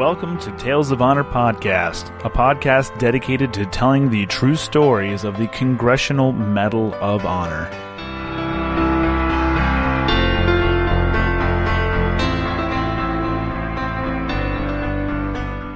welcome to Tales of Honor Podcast, a podcast dedicated to telling the true stories of the Congressional Medal of Honor.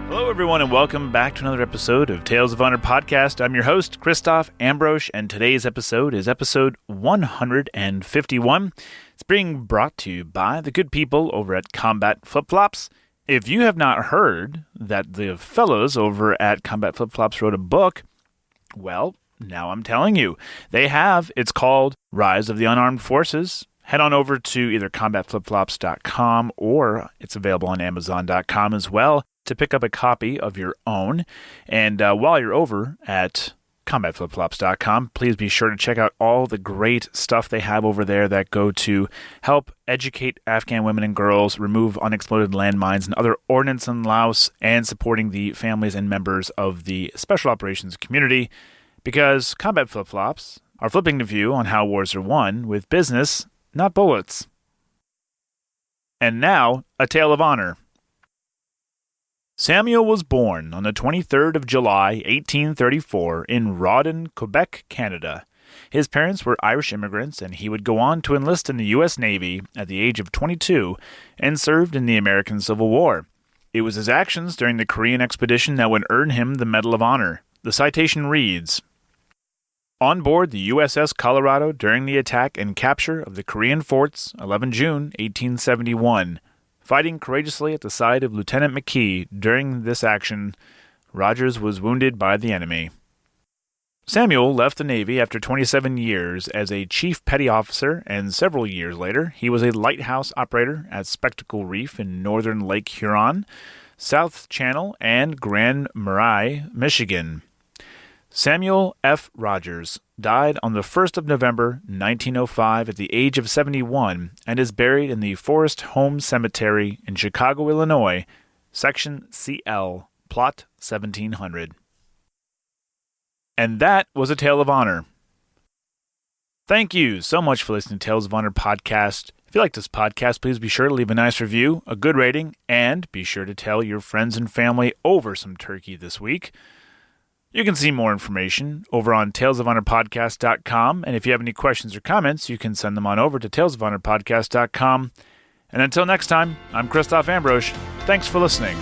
Hello everyone and welcome back to another episode of Tales of Honor Podcast. I'm your host, Christoph Ambrosch, and today's episode is episode 151. It's being brought to you by the good people over at Combat Flip-Flops. If you have not heard that the fellows over at Combat Flip-Flops wrote a book, well, now I'm telling you. They have. It's called Rise of the Unarmed Forces. Head on over to either combatflipflops.com or it's available on amazon.com as well to pick up a copy of your own. And while you're over at combatflipflops.com, please be sure to check out all the great stuff they have over there that go to help educate Afghan women and girls, remove unexploded landmines and other ordnance in Laos, and supporting the families and members of the special operations community, because Combat Flip-Flops are flipping the view on how wars are won with business, not bullets. And now, a tale of honor. Samuel was born on the 23rd of July, 1834, in Rawdon, Quebec, Canada. His parents were Irish immigrants, and he would go on to enlist in the U.S. Navy at the age of 22 and served in the American Civil War. It was his actions during the Korean expedition that would earn him the Medal of Honor. The citation reads, "On board the USS Colorado during the attack and capture of the Korean forts, 11 June, 1871. Fighting courageously at the side of Lieutenant McKee during this action, Rogers was wounded by the enemy." Samuel left the Navy after 27 years as a chief petty officer, and several years later, he was a lighthouse operator at Spectacle Reef in northern Lake Huron, South Channel, and Grand Marais, Michigan. Samuel F. Rogers died on the 1st of November, 1905 at the age of 71 and is buried in the Forest Home Cemetery in Chicago, Illinois, Section CL, Plot 1700. And that was a Tale of Honor. Thank you so much for listening to Tales of Honor Podcast. If you like this podcast, please be sure to leave a nice review, a good rating, and be sure to tell your friends and family over some turkey this week. You can see more information over on talesofhonorpodcast.com, and if you have any questions or comments, you can send them on over to talesofhonorpodcast.com. And until next time, I'm Christoph Ambrosch. Thanks for listening.